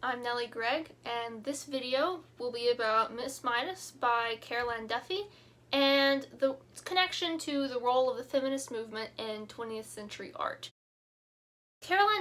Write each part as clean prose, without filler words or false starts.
I'm Nellie Gregg, and this video will be about Miss Midas by Duffy and the connection to the role of the feminist movement in 20th century art.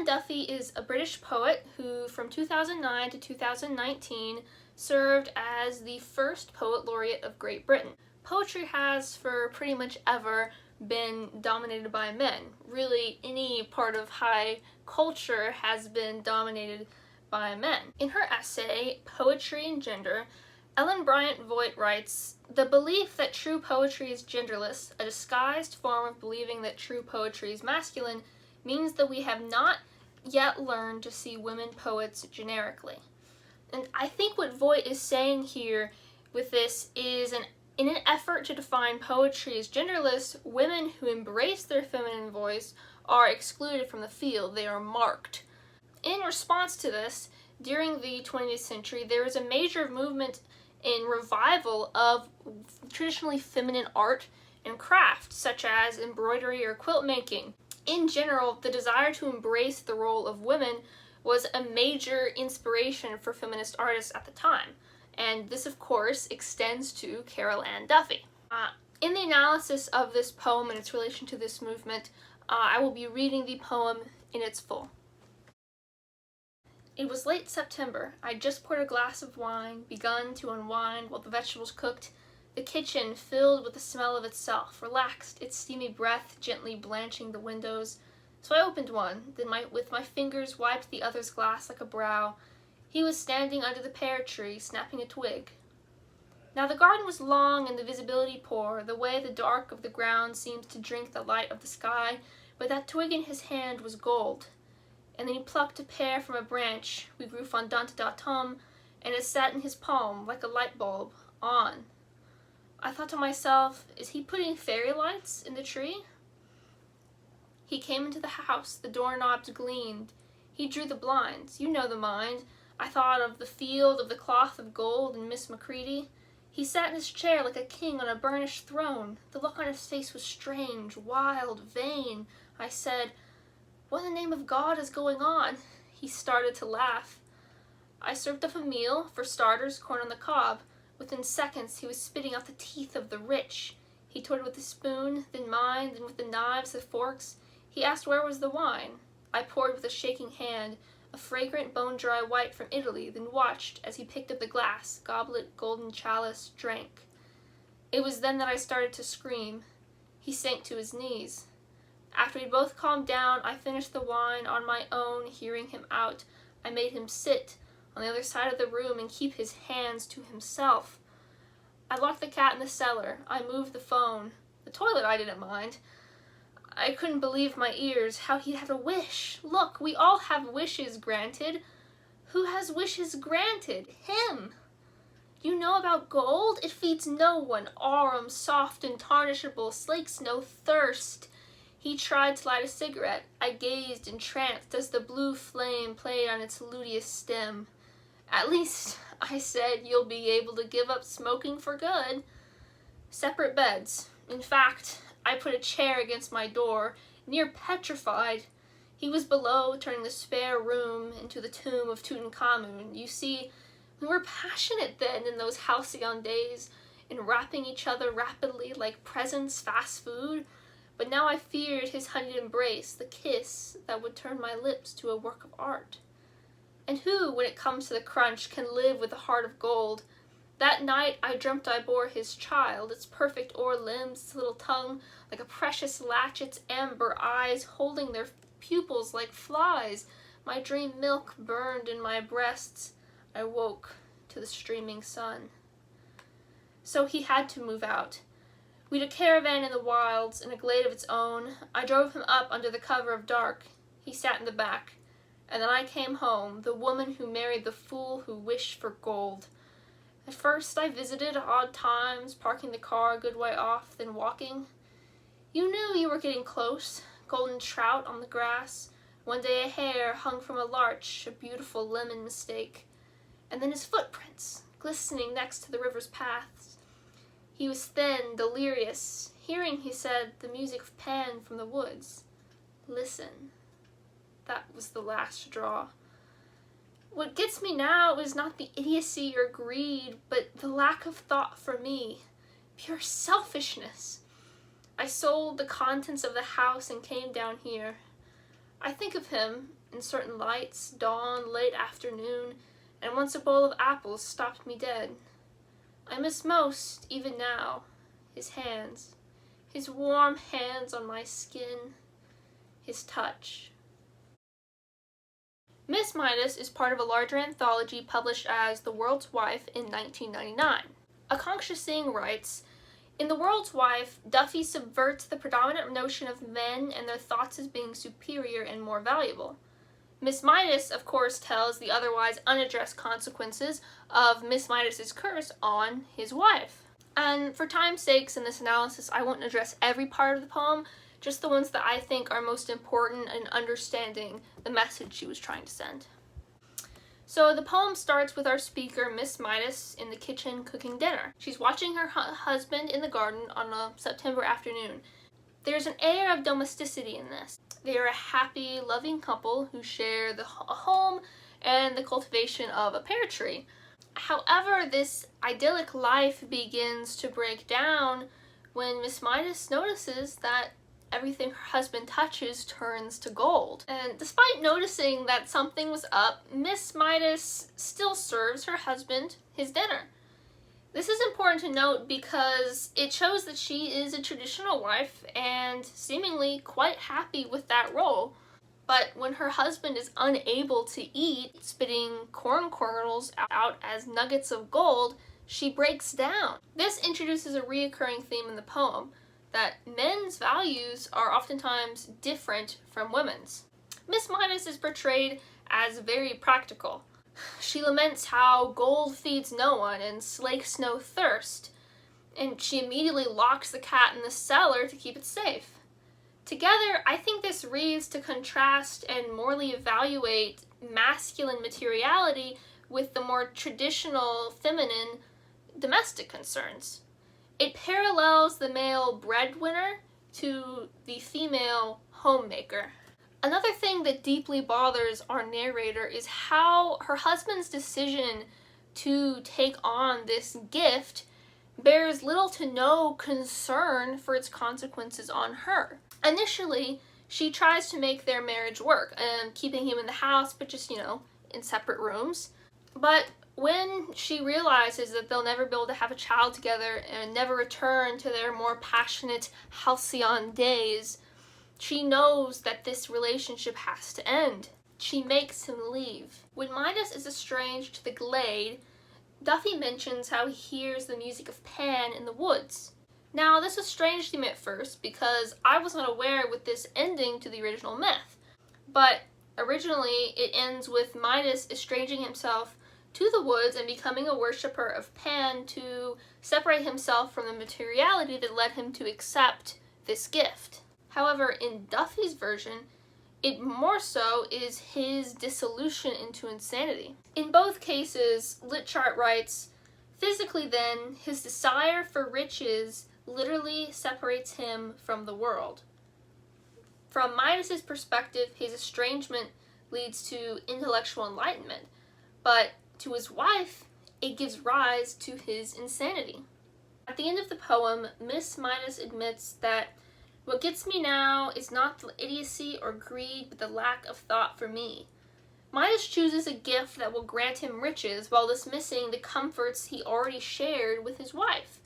Duffy is a British poet who, from 2009 to 2019, served as the first poet laureate of Great Britain. Poetry has, for pretty much ever, been dominated by men. Really, any part of high culture has been dominated by men. In her essay, Poetry and Gender, Ellen Bryant Voigt writes, "The belief that true poetry is genderless, a disguised form of believing that true poetry is masculine, means that we have not yet learned to see women poets generically." And I think what Voigt is saying here with this is in an effort to define poetry as genderless, women who embrace their feminine voice are excluded from the field. They are marked. In response to this, during the 20th century, there was a major movement in revival of traditionally feminine art and craft, such as embroidery or quilt making. In general, the desire to embrace the role of women was a major inspiration for feminist artists at the time. And this, of course, extends to Carol Ann Duffy. In the analysis of this poem and its relation to this movement, I will be reading the poem in its full. It was late September. I'd just poured a glass of wine, begun to unwind while the vegetables cooked. The kitchen, filled with the smell of itself, relaxed, its steamy breath gently blanching the windows. So I opened one, then with my fingers wiped the other's glass like a brow. He was standing under the pear tree, snapping a twig. Now the garden was long and the visibility poor, the way the dark of the ground seems to drink the light of the sky, but that twig in his hand was gold. And then he plucked a pear from a branch. We grew fondant d'automne, and it sat in his palm like a light bulb, on. I thought to myself, is he putting fairy lights in the tree? He came into the house, the doorknobs gleamed. He drew the blinds, you know the mind. I thought of the field of the cloth of gold and Miss Macready. He sat in his chair like a king on a burnished throne. The look on his face was strange, wild, vain. I said, "What in the name of God is going on?" He started to laugh. I served up a meal, for starters, corn on the cob. Within seconds, he was spitting out the teeth of the rich. He toyed with the spoon, then mine, then with the knives, the forks. He asked where was the wine. I poured with a shaking hand, a fragrant bone-dry white from Italy, then watched as he picked up the glass, goblet, golden chalice, drank. It was then that I started to scream. He sank to his knees. After we'd both calmed down, I finished the wine on my own, hearing him out. I made him sit on the other side of the room and keep his hands to himself. I locked the cat in the cellar. I moved the phone. The toilet I didn't mind. I couldn't believe my ears, how he'd had a wish. Look, we all have wishes granted. Who has wishes granted? Him. You know about gold? It feeds no one. Aurum, soft and tarnishable, slakes no thirst. He tried to light a cigarette. I gazed entranced as the blue flame played on its luteous stem. At least, I said, you'll be able to give up smoking for good. Separate beds. In fact, I put a chair against my door, near petrified. He was below, turning the spare room into the tomb of Tutankhamun. You see, we were passionate then in those halcyon days, enwrapping each other rapidly like presents, fast food. But now I feared his honeyed embrace, the kiss that would turn my lips to a work of art. And who, when it comes to the crunch, can live with a heart of gold? That night I dreamt I bore his child, its perfect o'er limbs, its little tongue like a precious latch, its amber eyes holding their pupils like flies. My dream milk burned in my breasts. I woke to the streaming sun. So he had to move out. We'd a caravan in the wilds, in a glade of its own. I drove him up under the cover of dark. He sat in the back. And then I came home, the woman who married the fool who wished for gold. At first I visited odd times, parking the car a good way off, then walking. You knew you were getting close, golden trout on the grass. One day a hare hung from a larch, a beautiful lemon mistake. And then his footprints, glistening next to the river's paths. He was thin, delirious. Hearing, he said, the music of Pan from the woods. Listen. That was the last straw. What gets me now is not the idiocy or greed, but the lack of thought for me. Pure selfishness. I sold the contents of the house and came down here. I think of him in certain lights, dawn, late afternoon, and once a bowl of apples stopped me dead. I miss most, even now, his hands, his warm hands on my skin, his touch. Miss Midas is part of a larger anthology published as The World's Wife in 1999. Akanksha Singh writes, "In The World's Wife, Duffy subverts the predominant notion of men and their thoughts as being superior and more valuable. Miss Midas, of course, tells the otherwise unaddressed consequences of Miss Midas's curse on his wife." And for time's sakes in this analysis, I won't address every part of the poem, just the ones that I think are most important in understanding the message she was trying to send. So the poem starts with our speaker, Miss Midas, in the kitchen cooking dinner. She's watching her husband in the garden on a September afternoon. There's an air of domesticity in this. They are a happy, loving couple who share the home and the cultivation of a pear tree. However, this idyllic life begins to break down when Miss Midas notices that everything her husband touches turns to gold. And despite noticing that something was up, Miss Midas still serves her husband his dinner. This is important to note because it shows that she is a traditional wife and seemingly quite happy with that role. But when her husband is unable to eat, spitting corn kernels out as nuggets of gold, she breaks down. This introduces a reoccurring theme in the poem, that men's values are oftentimes different from women's. Miss Midas is portrayed as very practical. She laments how gold feeds no one and slakes no thirst, and she immediately locks the cat in the cellar to keep it safe. Together, I think this reads to contrast and morally evaluate masculine materiality with the more traditional feminine domestic concerns. It parallels the male breadwinner to the female homemaker. Another thing that deeply bothers our narrator is how her husband's decision to take on this gift bears little to no concern for its consequences on her. Initially, she tries to make their marriage work, keeping him in the house, but just, in separate rooms. But when she realizes that they'll never be able to have a child together and never return to their more passionate halcyon days, she knows that this relationship has to end. She makes him leave. When Midas is estranged to the glade, Duffy mentions how he hears the music of Pan in the woods. Now, this was strange to me at first because I was not aware with this ending to the original myth. But originally, it ends with Midas estranging himself to the woods and becoming a worshipper of Pan to separate himself from the materiality that led him to accept this gift. However, in Duffy's version, it more so is his dissolution into insanity. In both cases, Litchart writes, "Physically then, his desire for riches literally separates him from the world." From Midas's perspective, his estrangement leads to intellectual enlightenment, but to his wife, it gives rise to his insanity. At the end of the poem, Miss Midas admits that what gets me now is not the idiocy or greed, but the lack of thought for me. Midas chooses a gift that will grant him riches while dismissing the comforts he already shared with his wife.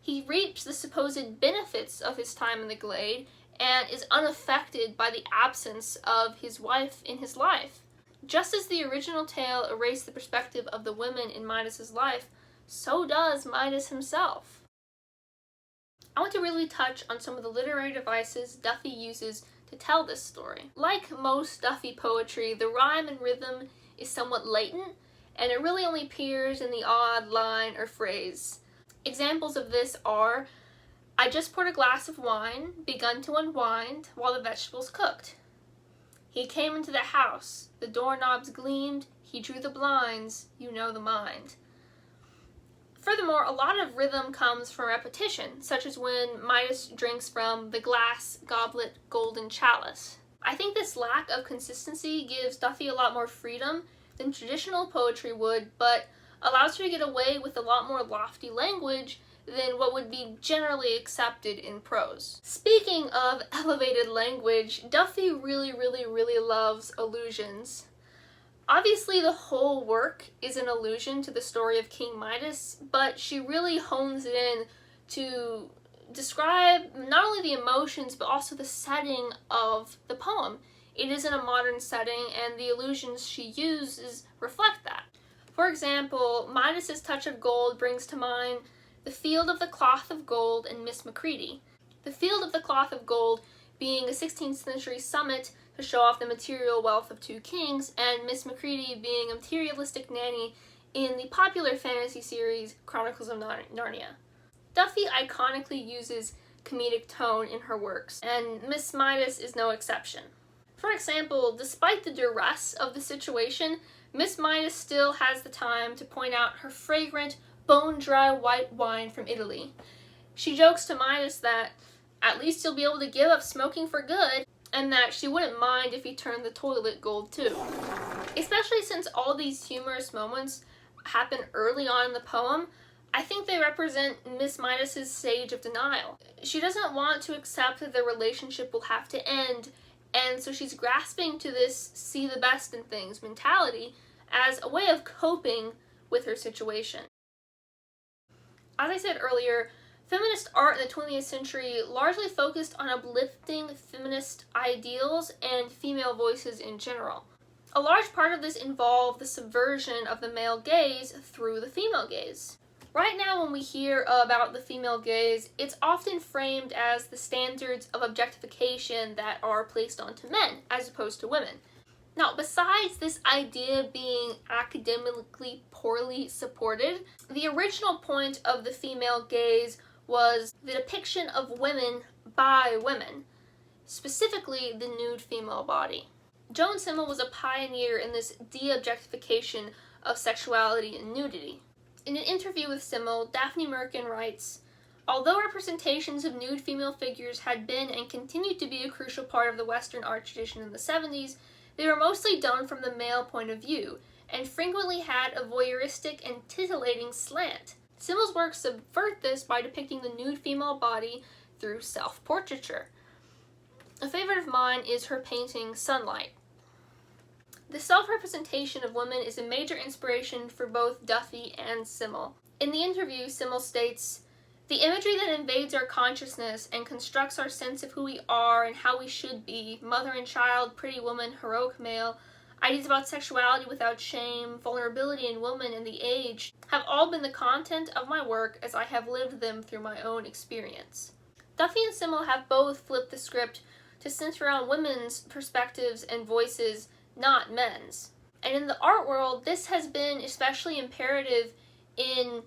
He reaps the supposed benefits of his time in the glade and is unaffected by the absence of his wife in his life. Just as the original tale erased the perspective of the women in Midas's life, so does Midas himself. I want to really touch on some of the literary devices Duffy uses to tell this story. Like most Duffy poetry, the rhyme and rhythm is somewhat latent, and it really only appears in the odd line or phrase. Examples of this are, "I just poured a glass of wine, begun to unwind while the vegetables cooked. He came into the house, the doorknobs gleamed, he drew the blinds, you know the mind." Furthermore, a lot of rhythm comes from repetition, such as when Midas drinks from the glass goblet golden chalice. I think this lack of consistency gives Duffy a lot more freedom than traditional poetry would, but allows her to get away with a lot more lofty language than what would be generally accepted in prose. Speaking of elevated language, Duffy really loves allusions. Obviously, the whole work is an allusion to the story of King Midas, but she really hones it in to describe not only the emotions, but also the setting of the poem. It is in a modern setting, and the allusions she uses reflect that. For example, Midas's touch of gold brings to mind the field of the cloth of gold and Miss Macready. The field of the cloth of gold being a 16th century summit to show off the material wealth of two kings, and Miss Macready being a materialistic nanny in the popular fantasy series Chronicles of Narnia. Duffy iconically uses comedic tone in her works, and Miss Midas is no exception. For example, despite the duress of the situation, Miss Midas still has the time to point out her fragrant, bone-dry white wine from Italy. She jokes to Midas that at least he'll be able to give up smoking for good, and that she wouldn't mind if he turned the toilet gold too. Especially since all these humorous moments happen early on in the poem, I think they represent Miss Midas's stage of denial. She doesn't want to accept that the relationship will have to end, and so she's grasping to this see the best in things mentality as a way of coping with her situation. As I said earlier, feminist art in the 20th century largely focused on uplifting feminist ideals and female voices in general. A large part of this involved the subversion of the male gaze through the female gaze. Right now, when we hear about the female gaze, it's often framed as the standards of objectification that are placed onto men, as opposed to women. Now, besides this idea being academically poorly supported, the original point of the female gaze was the depiction of women by women, specifically the nude female body. Joan Simmel was a pioneer in this de-objectification of sexuality and nudity. In an interview with Simmel, Daphne Merkin writes, "Although representations of nude female figures had been and continued to be a crucial part of the Western art tradition in the 70s, they were mostly done from the male point of view, and frequently had a voyeuristic and titillating slant. Simmel's works subvert this by depicting the nude female body through self-portraiture. A favorite of mine is her painting Sunlight. The self-representation of women is a major inspiration for both Duffy and Simmel. In the interview, Simmel states, "The imagery that invades our consciousness and constructs our sense of who we are and how we should be, mother and child, pretty woman, heroic male, ideas about sexuality without shame, vulnerability in woman and the age, have all been the content of my work as I have lived them through my own experience." Duffy and Simmel have both flipped the script to center around women's perspectives and voices, not men's. And in the art world, this has been especially imperative in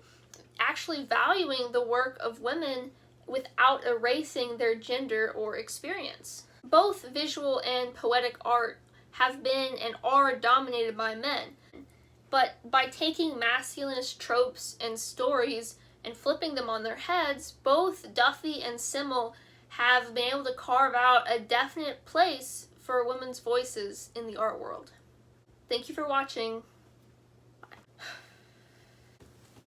actually valuing the work of women without erasing their gender or experience. Both visual and poetic art have been and are dominated by men, but by taking masculinist tropes and stories and flipping them on their heads, both Duffy and Simmel have been able to carve out a definite place for women's voices in the art world. Thank you for watching.